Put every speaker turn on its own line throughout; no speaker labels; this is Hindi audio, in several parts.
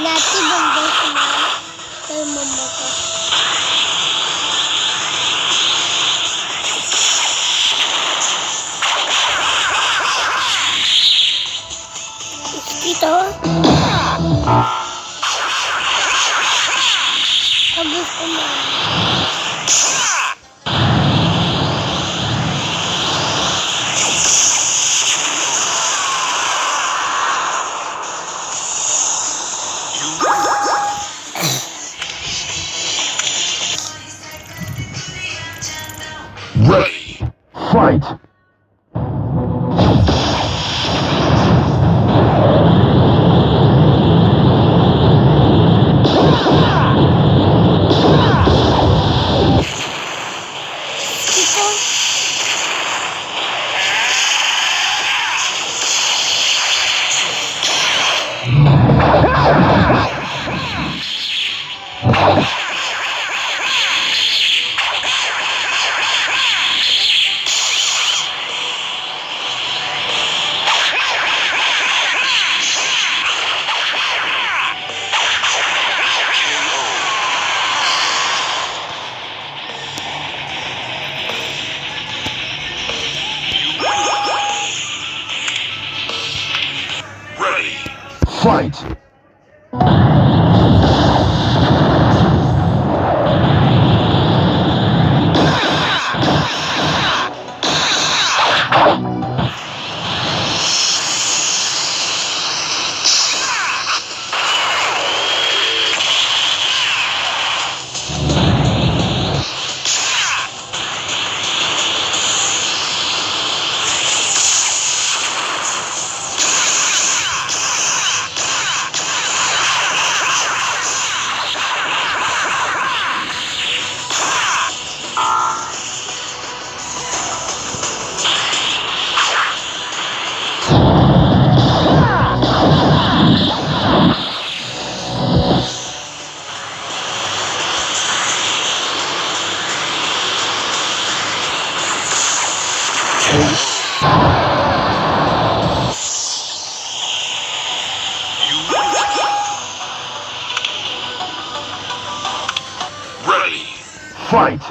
लाती बंदे सुना कल मम्मा को। इसकी तो अब उसको
Ready, fight! Fight! Ready, fight!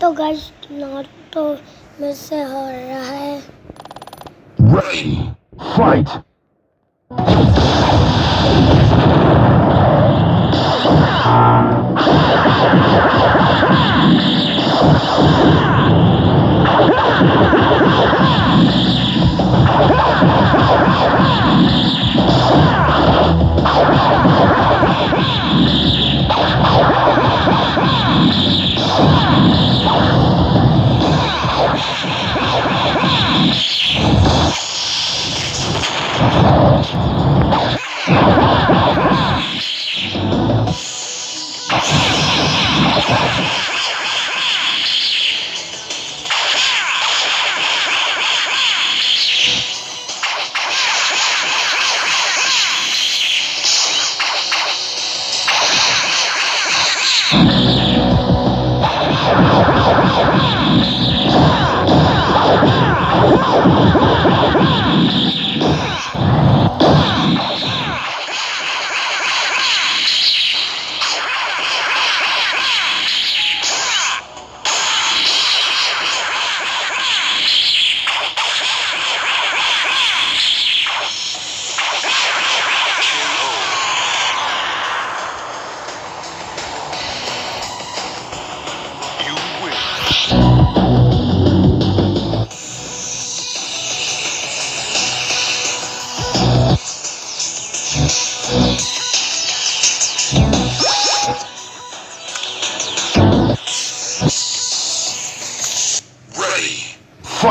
तो गाइस नारुतो में से हो रहा है।
Ready, fight!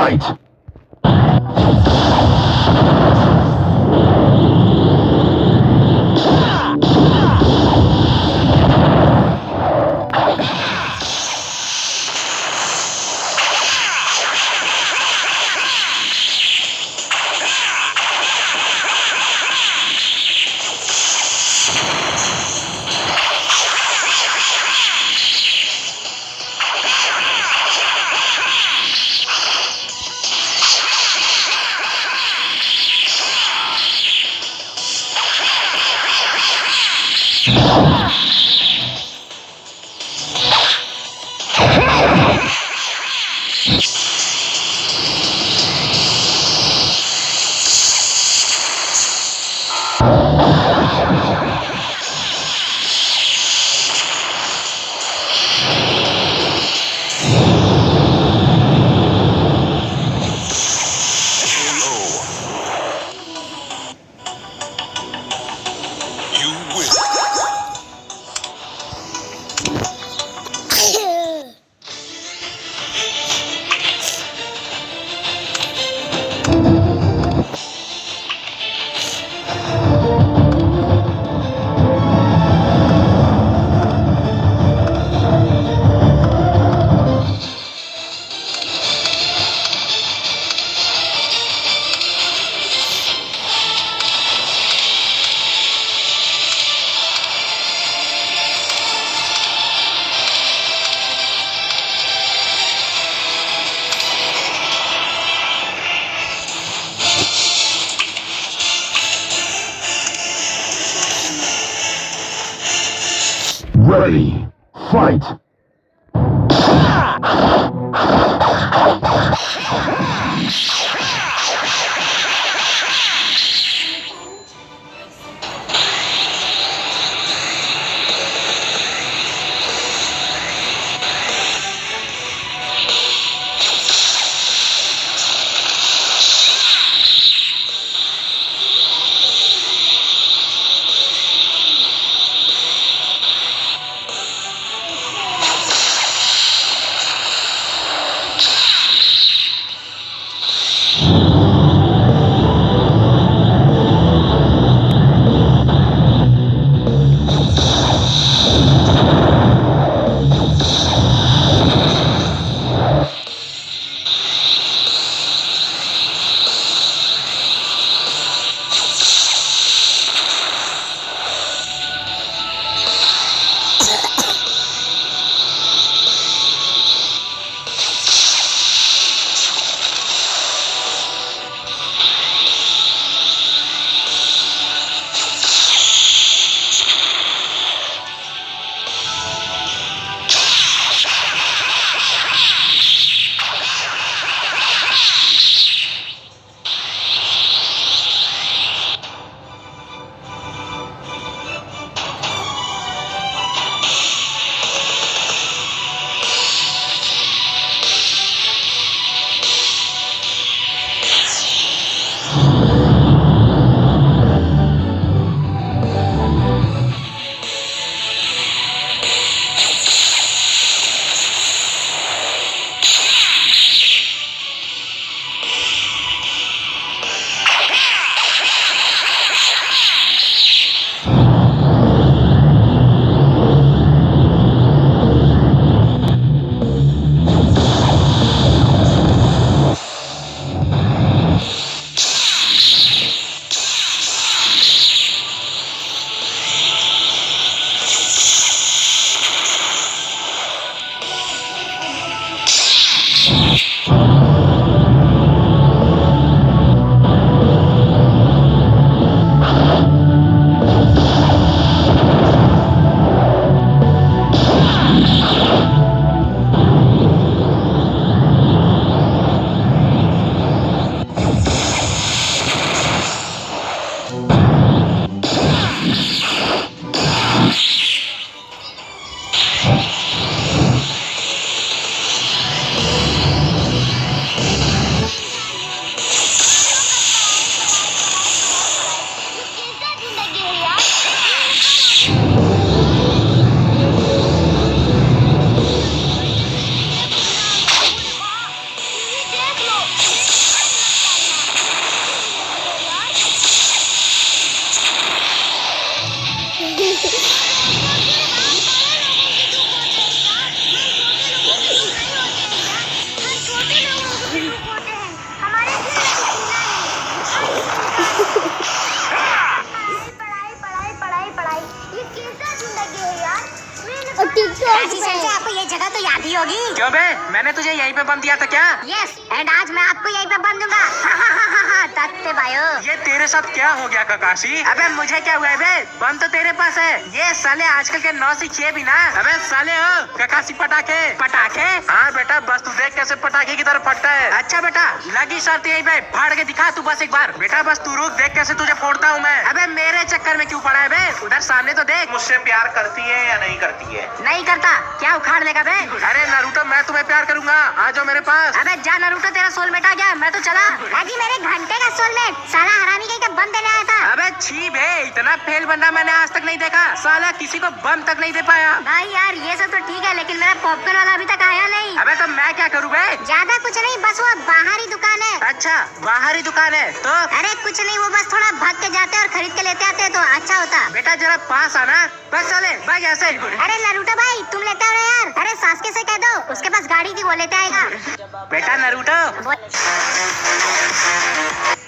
Fight! Ready, fight!
आपको ये जगह तो याद ही होगी।
क्यों बे, मैंने तुझे यहीं पे बंद दिया था क्या?
यस, एंड आज मैं आपको यहीं पे बंद दूंगा। तत्ते भाइयों।
ये तेरे साथ क्या हो गया ककाशी? अबे मुझे क्या हुआ है बे? बंद तो तेरे पास है। ये साले आजकल के 9 से 6 भी ना। अबे साले हो ककाशी पटाखे। पटाखे? हाँ बेटा, बस तू देख कैसे पटाखे की तरह फटता है। अच्छा बेटा, लगी शर्त यही बे, फाड़ के दिखा तू बस एक बार। बेटा बस तू रुक, देख कैसे तुझे फोड़ता हूँ मैं। अबे मेरे चक्कर में क्यों पड़ा है बे? उधर सामने तो देख।
मुझसे प्यार करती है या नहीं करती है?
नहीं करता, क्या उखाड़ लेगा बे?
अरे नारुतो, मैं तुम्हें प्यार करूंगा, आ जाओ मेरे पास।
अबे जा नारुतो, तेरा सोलमेट आ गया, मैं तो चला। अजी मेरे घंटे का सोलमेट, साला हरामी कहीं का बम देने आया था।
अबे छी बे, इतना फेल बंदा मैंने आज तक नहीं देखा। साला किसी को बम तक नहीं दे पाया।
भाई यार ये सब तो ठीक है, लेकिन मेरा पॉपकॉर्न वाला अभी तक आया नहीं।
अबे तो मैं क्या करूँ बे?
ज्यादा कुछ नहीं, बस वो बाहरी दुकान है।
अच्छा, बाहरी दुकान है तो?
अरे कुछ नहीं, वो बस थोड़ा भाग के जाते और खरीद के लेते आते तो अच्छा होता।
बेटा जरा पास आना, बस चले भाग ऐसे।
अरे नरूटो भाई, तुम लेते हो ना यार। अरे सासके से कह दो, उसके पास गाड़ी थी, वो लेते आएगा।
बेटा नारुतो,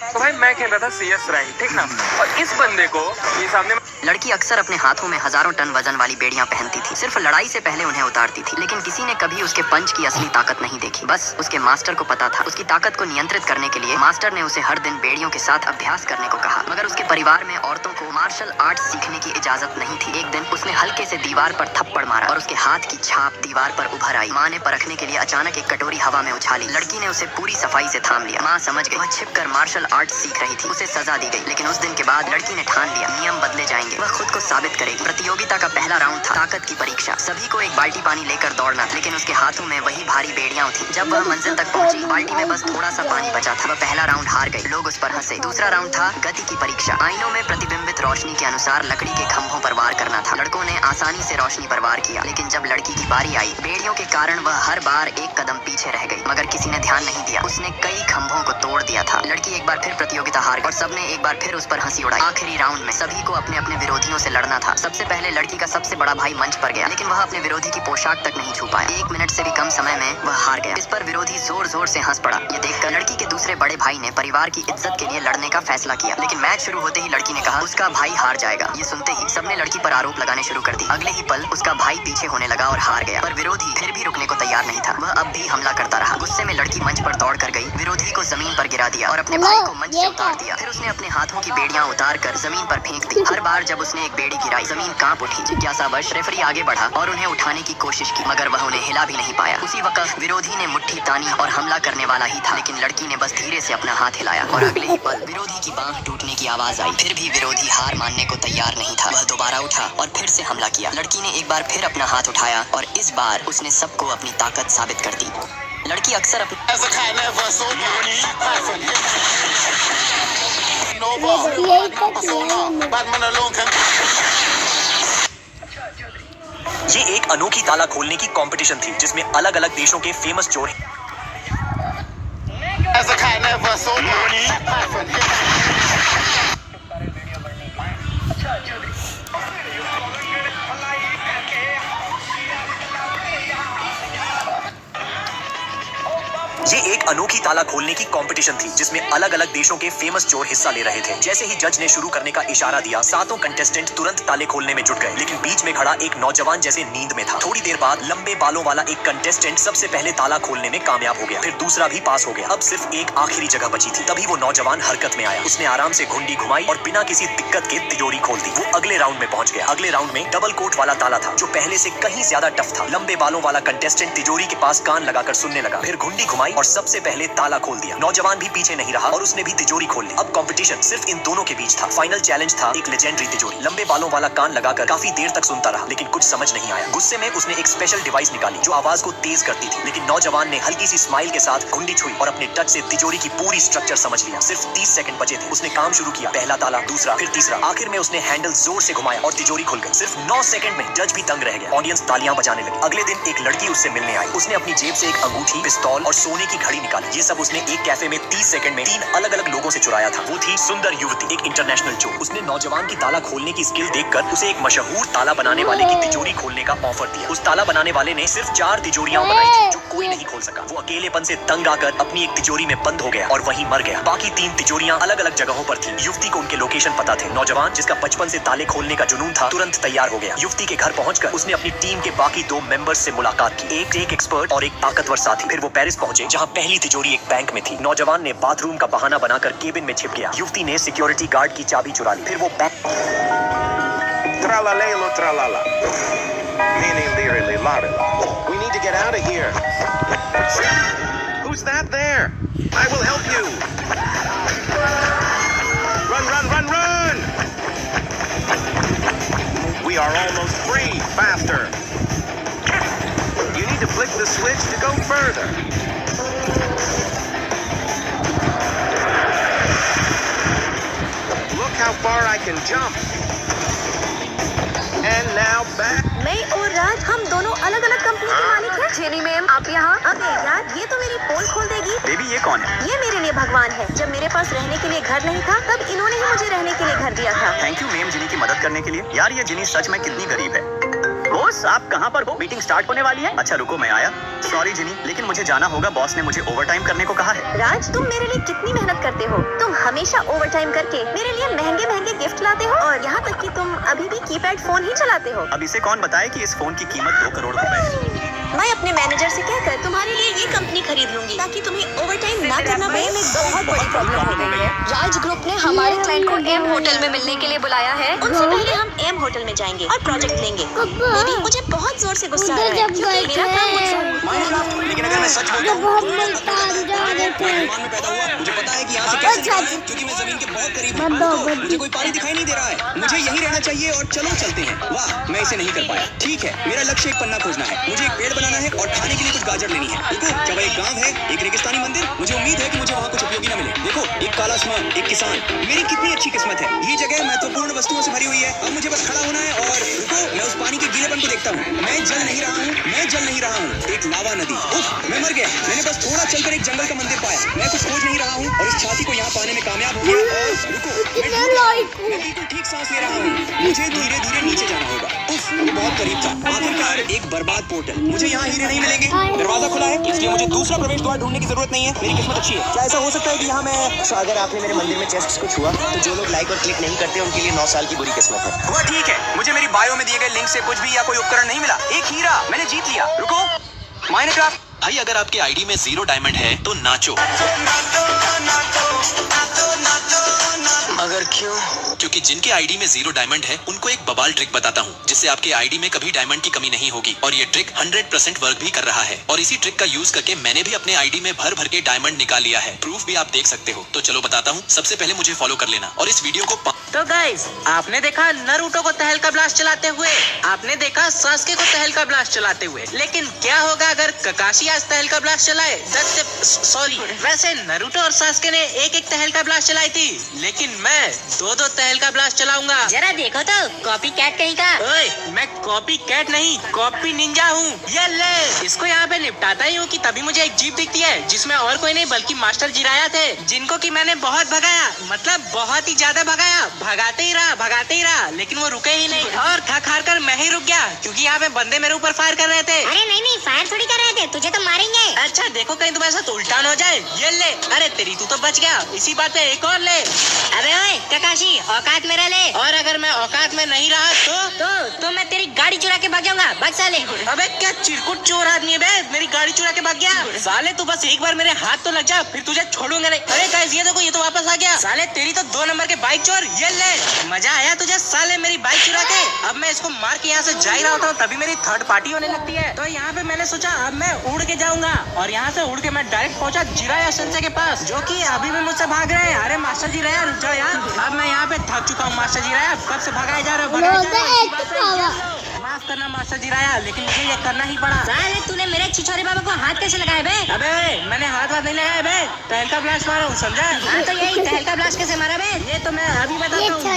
तो भाई मैं खेल रहा था CS रैंक, ठीक ना, और इस बंदे को ये सामने
लड़की अक्सर अपने हाथों में हजारों टन वजन वाली बेड़ियां पहनती थी। सिर्फ लड़ाई से पहले उन्हें उतारती थी, लेकिन किसी ने कभी उसके पंच की असली ताकत नहीं देखी। बस उसके मास्टर को पता था। उसकी ताकत को नियंत्रित करने के लिए मास्टर ने उसे हर दिन बेड़ियों के साथ अभ्यास करने को कहा, मगर उसके परिवार में औरतों को मार्शल आर्ट सीखने की इजाजत नहीं थी। एक दिन उसने हल्के से दीवार पर थप्पड़ मारा और उसके हाथ की छाप दीवार पर उभर आई। माँ ने परखने के लिए अचानक एक कटोरी हवा में उछाली। लड़की ने उसे पूरी सफाई से थाम लिया। माँ समझ गई, वह छिपकर मार्शल आर्ट सीख रही थी। उसे सजा दी गई, लेकिन उस दिन के बाद लड़की ने ठान लिया, नियम बदले जाएंगे, वह खुद को साबित करेगी। प्रतियोगिता का पहला राउंड था ताकत की परीक्षा। सभी को एक बाल्टी पानी लेकर दौड़ना, लेकिन उसके हाथों में वही भारी बेड़ियां थी। जब वह मंजिल तक पहुंची, बाल्टी में बस थोड़ा सा पानी बचा था। वह पहला राउंड हार गई, लोग उस पर हंसे। दूसरा राउंड था गति की परीक्षा। आईनों में प्रतिबिंबित रोशनी के अनुसार लकड़ी के खंभों पर वार करना था। लड़कों ने आसानी से रोशनी पर वार किया, लेकिन जब लड़की की बारी आई, बेड़ियों के कारण वह हर बार एक कदम पीछे रह गई। मगर किसी ने ध्यान नहीं दिया, उसने कई खंभों को तोड़ दिया था। लड़की एक बार फिर प्रतियोगिता हार गई और सबने एक बार फिर उस पर हंसी उड़ाई। आखिरी राउंड में सभी को अपने अपने विरोधियों से लड़ना था। सबसे पहले लड़की का सबसे बड़ा भाई मंच पर गया, लेकिन वह अपने विरोधी की पोशाक तक नहीं छू पाया। 1 मिनट से भी कम समय में वह हार गया। इस पर विरोधी जोर जोर से हंस पड़ा। ये देखकर लड़की के दूसरे बड़े भाई ने परिवार की इज्जत के लिए लड़ने का फैसला किया, लेकिन मैच शुरू होते ही लड़की ने कहा उसका भाई हार जाएगा। ये सुनते ही सबने लड़की पर आरोप लगाने शुरू कर दिए। अगले ही पल उसका भाई पीछे होने लगा और हार गया, पर विरोधी फिर भी रुकने को तैयार नहीं था। वह अब भी हमला करता रहा। गुस्से में लड़की मंच पर दौड़ कर गई, विरोधी को जमीन पर गिरा दिया और अपने भाई को मंच से उतार दिया। फिर उसने अपने हाथों की बेड़ियां उतार कर जमीन पर फेंक दी। हर बार जब उसने एक बेड़ी गिराई, जमीन कांप उठी। जिज्ञासावश रेफरी आगे बढ़ा और उन्हें उठाने की कोशिश की, मगर वह उन्हें हिला भी नहीं पाया। उसी वक्त विरोधी ने मुट्ठी तानी और हमला करने वाला ही था, लेकिन लड़की ने बस धीरे से अपना हाथ हिलाया और अगले ही पल विरोधी की बांह टूटने की आवाज आई। फिर भी विरोधी हार मानने को तैयार नहीं था। वह दोबारा उठा और फिर से हमला किया। लड़की ने एक बार फिर अपना हाथ उठाया और इस बार उसने सबको अपनी ताकत साबित कर दी। लड़की अक्सर अपनी
ये एक अनोखी ताला खोलने की कंपटीशन थी, जिसमें अलग अलग देशों के फेमस चोर ये एक अनोखी ताला खोलने की कंपटीशन थी, जिसमें अलग अलग देशों के फेमस चोर हिस्सा ले रहे थे। जैसे ही जज ने शुरू करने का इशारा दिया, सातों कंटेस्टेंट तुरंत ताले खोलने में जुट गए, लेकिन बीच में खड़ा एक नौजवान जैसे नींद में था। थोड़ी देर बाद लंबे बालों वाला एक कंटेस्टेंट सबसे पहले ताला खोलने में कामयाब हो गया, फिर दूसरा भी पास हो गया। अब सिर्फ एक आखिरी जगह बची थी। तभी वो नौजवान हरकत में आया। उसने आराम से घुंडी घुमाई और बिना किसी दिक्कत के तिजोरी खोल दी। वो अगले राउंड में पहुंच गया। अगले राउंड में डबल कोट वाला ताला था, जो पहले से कहीं ज्यादा टफ था। लंबे बालों वाला कंटेस्टेंट तिजोरी के पास कान लगाकर सुनने लगा, फिर घुंडी घुमाई और सबसे पहले ताला खोल दिया। नौजवान भी पीछे नहीं रहा और उसने भी तिजोरी खोल ली। अब कंपटीशन सिर्फ इन दोनों के बीच था। फाइनल चैलेंज था एक लेजेंडरी तिजोरी। लंबे बालों वाला कान लगाकर काफी देर तक सुनता रहा, लेकिन कुछ समझ नहीं आया। गुस्से में उसने एक स्पेशल डिवाइस निकाली जो आवाज को तेज करती थी, लेकिन नौजवान ने हल्की सी स्माइल के साथ घुंडी छुई और अपने टच से तिजोरी की पूरी स्ट्रक्चर समझ लिया। सिर्फ 30 सेकंड बचे थे। उसने काम शुरू किया, पहला ताला, दूसरा, फिर तीसरा। आखिर में उसने हैंडल जोर से घुमाया और तिजोरी खुल गई। सिर्फ 9 सेकंड में जज भी दंग रह गया। ऑडियंस तालियां बजाने लगी। अगले दिन एक लड़की उससे मिलने आई। उसने अपनी जेब से एक अंगूठी, पिस्तौल और सोने की घड़ी निकाली। ये सब उसने एक कैफे में 30 सेकंड में 3 अलग अलग लोगों से चुराया था। वो थी सुंदर युवती, एक इंटरनेशनल चोर। उसने नौजवान की ताला खोलने की स्किल देखकर उसे एक मशहूर ताला बनाने वाले की तिजोरी खोलने का ऑफर दिया। उस ताला बनाने वाले ने सिर्फ 4 तिजोरियां बनाई थी जो कोई नहीं खोल सका। वो अकेलेपन से तंग आकर अपनी एक तिजोरी में बंद हो गया और वहीं मर गया। बाकी 3 तिजोरियां अलग अलग जगहों पर थी। युवती को उनके लोकेशन पता थे। नौजवान जिसका बचपन से ताले खोलने का जुनून था तुरंत तैयार हो गया। युवती के घर पहुंचकर उसने अपनी टीम के बाकी 2 मेंबर्स से मुलाकात की, एक एक्सपर्ट और एक ताकतवर साथी। फिर वो पेरिस पहुंचे जहां पहली तिजोरी एक बैंक में थी। नौजवान ने बाथरूम का बहाना बनाकर केबिन में छिप गया। युवती ने सिक्योरिटी गार्ड की चाबी चुरा ली। फिर वो
Tralalelo tralala. Mini lirily larila. We need to get out of here. Who's that there? I will help you. Run, run, run, run! We are almost free. Faster. You need to flick the switch to go further. Look how far I can jump. And now back.
मैं और राज हम दोनों अलग अलग कंपनी के मालिक हैं। जेनी मैम आप यहाँ। अबे यार ये तो मेरी पोल खोल देगी।
बेबी ये कौन है?
ये मेरे लिए भगवान है। जब मेरे पास रहने के लिए घर नहीं था तब इन्होंने ही मुझे रहने के लिए घर दिया था।
थैंक यू मैम जिनी की मदद करने के लिए। यार ये जिनी सच में कितनी गरीब है। बॉस आप कहाँ पर हो? मीटिंग स्टार्ट होने वाली है। अच्छा रुको मैं आया। सॉरी जिनी लेकिन मुझे जाना होगा। बॉस ने मुझे ओवरटाइम करने को कहा है।
राज तुम मेरे लिए कितनी मेहनत करते हो। तुम हमेशा ओवरटाइम करके मेरे लिए महंगे महंगे गिफ्ट लाते हो और यहाँ तक कि तुम अभी भी कीपैड फोन ही चलाते हो।
अब इसे कौन बताए कि इस फोन की कीमत 2 करोड़ रुपए है।
मैं अपने मैनेजर से कहकर तुम्हारे लिए ये कंपनी खरीद लूंगी ताकि तुम्हें ओवरटाइम ना करना पड़े। में बहुत बड़ी प्रॉब्लम हो गई है। राज ग्रुप ने हमारे क्लाइंट को एम होटल में मिलने के लिए बुलाया है। उनसे पहले हम एम होटल में जाएंगे और प्रोजेक्ट लेंगे। बेबी मुझे बहुत जोर से गुस्सा आ रहा है क्योंकि मेरा काम मुझसे।
लेकिन अगर मैं सच बोलता हूँ में पैदा हुआ मुझे पता है कि यहाँ से कैसे निकलना है, क्योंकि मैं जमीन के बहुत करीब हूँ। मुझे कोई पानी दिखाई नहीं दे रहा है। मुझे यही रहना चाहिए और चलो चलते हैं। वाह मैं इसे नहीं कर पाया। ठीक है मेरा लक्ष्य एक पन्ना खोजना है। मुझे एक पेड़ बनाना है और खाने के लिए कुछ गाजर लेनी है। देखो जब एक गांव है एक रेगिस्तानी मंदिर। मुझे उम्मीद है कि मुझे वहाँ कुछ उपयोगी न मिले। देखो एक काला आसमान एक किसान। मेरी कितनी अच्छी किस्मत है। ये जगह महत्वपूर्ण वस्तुओं से भरी हुई है। अब मुझे बस खड़ा होना है और रुको मैं उस पानी के गीलेपन को देखता हूँ। मैं जल नहीं रहा हूँ। मैं जल नहीं रहा हूँ। एक लावा नदी। उफ मैं मर गया। मैंने बस थोड़ा चलकर एक जंगल का मंदिर पाया। मैं कुछ खोज नहीं रहा हूँ और इस छाती को यहाँ पाने में कामयाब हो गया। और रुको मैं बिल्कुल ठीक सांस ले रहा हूँ। मुझे धीरे धीरे नीचे जाना होगा। उफ वो बहुत करीब था। आखिरकार एक बर्बाद पोर्टल। मुझे यहाँ हीरे नहीं मिलेंगे। दरवाजा खुला है इसलिए मुझे दूसरा प्रवेश द्वार ढूंढने की जरूरत नहीं है। मेरी किस्मत अच्छी है। क्या ऐसा हो सकता है कि यहाँ मैं अगर आपने मेरे मंदिर में चेस्ट को छुआ तो जो लोग लाइक और क्लिक नहीं करते उनके लिए 9 साल की बुरी किस्मत है। वह ठीक है मुझे मेरी बायो में दिए गए लिंक से कुछ भी या कोई उपकरण नहीं मिला। एक हीरा मैंने जीत लिया। रुको माइनक्राफ्ट भाई अगर आपके आईडी में 0 डायमंड है तो नाचो। मगर क्यों? क्योंकि जिनके आईडी में 0 डायमंड है उनको एक बवाल ट्रिक बताता हूँ जिससे आपके आईडी में कभी डायमंड की कमी नहीं होगी। और ये ट्रिक 100% वर्क भी कर रहा है। और इसी ट्रिक का यूज करके मैंने भी अपने आईडी में भर भर के डायमंड निकाल लिया है। प्रूफ भी आप देख सकते हो। तो चलो बताता हूँ। सबसे पहले मुझे फॉलो कर लेना और इस वीडियो को
तो गाइस आपने देखा नारुतो को तहलका ब्लास्ट चलाते हुए। आपने देखा सास्के को तहलका ब्लास्ट चलाते हुए। लेकिन क्या होगा अगर ककाशी आज तहलका ब्लास्ट चलाए? सॉरी वैसे नारुतो और सास्के ने एक तहलका ब्लास्ट चलाई थी लेकिन मैं 2 तहलका ब्लास्ट चलाऊंगा।
जरा देखो तो कॉपी कैट कहीं का।
ओए मैं कॉपी कैट नहीं कॉपी निंजा हूँ। ये ले इसको यहाँ पे निपटाता ही हूँ कि तभी मुझे एक जीप दिखती है जिसमें और कोई नहीं बल्कि मास्टर जिराया थे जिनको कि मैंने बहुत भगाया। मतलब बहुत ही ज्यादा भगाया। भगाते ही रहा लेकिन वो रुके ही नहीं और थक हार कर मैं ही रुक गया क्योंकि यहाँ पे बंदे मेरे ऊपर फायर कर रहे थे।
अरे नहीं फायर थोड़ी कर रहे थे तुझे तो मारेंगे।
अच्छा देखो कहीं तुम्हारे साथ उल्टा न हो जाए। ये ले अरे तेरी तू तो बच गया। इसी बात पे एक और ले।
अबे ओए ककाशी औकात मेरा ले।
और अगर मैं औकात में नहीं रहा
तो मैं तेरी गाड़ी चुरा के भाग जाऊंगा। भाग साले।
अबे क्या चिरकुट चोर आदमी है बे। मेरी गाड़ी चुरा के भाग गया। साले तू बस एक बार मेरे हाथ तो लग जा फिर तुझे छोड़ूंगा नहीं। अरे गाइस ये देखो ये तो वापस आ गया। साले तेरी तो 2 नंबर के बाइक चोर। ये ले मजा आया तुझे साले मेरी बाइक चुरा के। अब मैं इसको मार के यहाँ से जा ही रहा होता हूँ तभी मेरी थर्ड पार्टी होने लगती है। तो यहाँ पे मैंने सोचा अब मैं उड़ के जाऊंगा और यहाँ से उड़ के मैं डायरेक्ट पहुंचा जिराया सेंसे के पास जो कि अभी भी मुझसे भाग रहे हैं। अरे मास्टर जी रहा रुक जाओ यार। अब मैं यहाँ पे थक चुका हूँ मास्टर जी रहा कब से भगाए जा रहे हो। माफ करना मास्टर जिराया, लेकिन मुझे ये करना ही पड़ा।
साले तूने मेरे छिछोरे बाबा को हाथ कैसे लगाया बे?
अबे मैंने हाथ नहीं लगाया बे, तहलका ब्लास्ट मारा हूँ, समझा?
हाँ तो यही तहलका ब्लास्ट कैसे मारा बे?
ये तो मैं अभी बताता हूँ।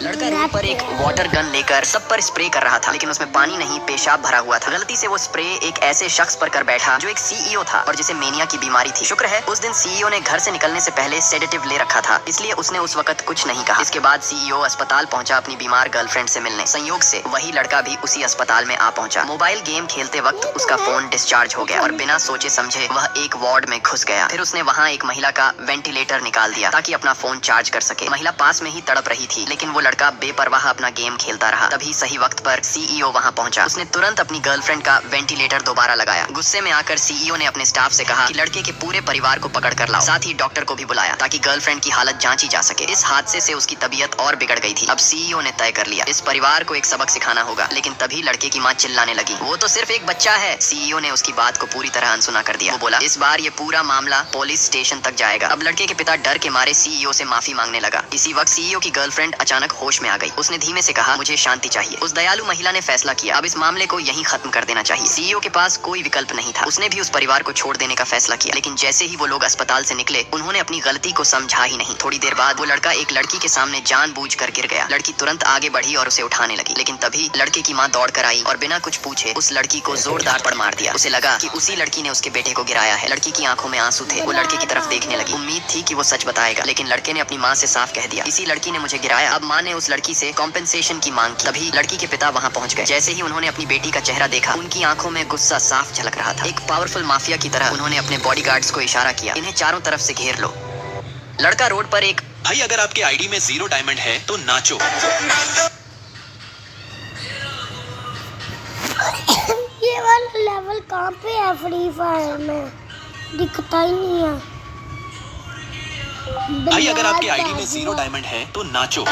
लड़का रोड पर एक वाटर गन लेकर सब पर स्प्रे कर रहा था, लेकिन उसमें पानी नहीं पेशाब भरा हुआ था। गलती से वो स्प्रे एक ऐसे शख्स पर कर बैठा जो एक सीईओ था और जिसे मेनिया की बीमारी थी। शुक्र है उस दिन सीईओ ने घर से निकलने से पहले सेडेटिव ले रखा था, इसलिए उसने उस वक्त कुछ नहीं कहा। इसके बाद सीईओ अस्पताल पहुंचा अपनी बीमार गर्लफ्रेंड से मिलने। संयोग से वही लड़का भी उसी अस्पताल में आ पहुंचा। मोबाइल गेम खेलते वक्त उसका फोन डिस्चार्ज हो गया और बिना सोचे समझे वह एक वार्ड में घुस गया। फिर उसने वहाँ एक महिला का वेंटिलेटर निकाल दिया ताकि अपना फोन चार्ज कर सके। महिला पास में ही तड़प रही थी, लेकिन वो लड़का बेपरवाह अपना गेम खेलता रहा। तभी सही वक्त पर सीईओ वहाँ पहुंचा। उसने तुरंत अपनी गर्लफ्रेंड का वेंटिलेटर दोबारा लगाया। गुस्से में आकर सीईओ ने अपने स्टाफ से कहा कि लड़के के पूरे परिवार को पकड़ कर लाओ, साथ ही डॉक्टर को भी बुलाया ताकि गर्लफ्रेंड की हालत जांची जा सके। इस हादसे से उसकी तबीयत और बिगड़ गई थी। अब सीईओ ने तय कर लिया इस परिवार को एक सबक सिखाना होगा, लेकिन तभी लड़के की माँ चिल्लाने लगी, वो तो सिर्फ एक बच्चा है। सीईओ ने उसकी बात को पूरी तरह अनसुना कर दिया। वो बोला, इस बार ये पूरा मामला पुलिस स्टेशन तक जाएगा। अब लड़के के पिता डर के मारे सीईओ से माफी मांगने लगा। इसी वक्त सीईओ की गर्लफ्रेंड अचानक होश में आ गई। उसने धीमे से कहा, मुझे शांति चाहिए। उस दयालु महिला ने फैसला किया, अब इस मामले को यहीं खत्म कर देना चाहिए। सीईओ के पास कोई विकल्प नहीं था। उसने भी उस परिवार को छोड़ देने का फैसला किया, लेकिन जैसे ही वो लोग अस्पताल से निकले उन्होंने अपनी गलती को समझा ही नहीं। थोड़ी देर बाद वो लड़का एक लड़की के सामने जानबूझकर गिर गया। लड़की तुरंत आगे बढ़ी और उसे उठाने लगी, लेकिन तभी लड़के की माँ दौड़ कर आई और बिना कुछ पूछे उस लड़की को जोरदार पड़ मार दिया। उसे लगा कि उसी लड़की ने उसके बेटे को गिराया है। लड़की की आंखों में आंसू थे। वो लड़के की तरफ देखने लगी। उम्मीद थी कि वो सच बताएगा, लेकिन लड़के ने अपनी माँ से साफ कह दिया, इसी लड़की ने मुझे गिराया। अब माँ ने उस लड़की से कॉम्पेंसेशन की मांग की। तभी लड़की के पिता वहाँ पहुँच गए। जैसे ही उन्होंने अपनी बेटी का चेहरा देखा, उनकी आंखों में गुस्सा साफ झलक रहा था। एक पावरफुल माफिया की तरह उन्होंने अपने बॉडीगार्ड्स को इशारा किया, इन्हें चारों तरफ से घेर लो। लड़का रोड पर एक
भाई अगर आपके आईडी में 0 डायमंड है तो नाचो।
ये वाला लेवल कहाँ पे है फ्री फायर में? दिखता ही नहीं है।
भाई अगर आपके आईडी में 0 डायमंड है तो नाचो।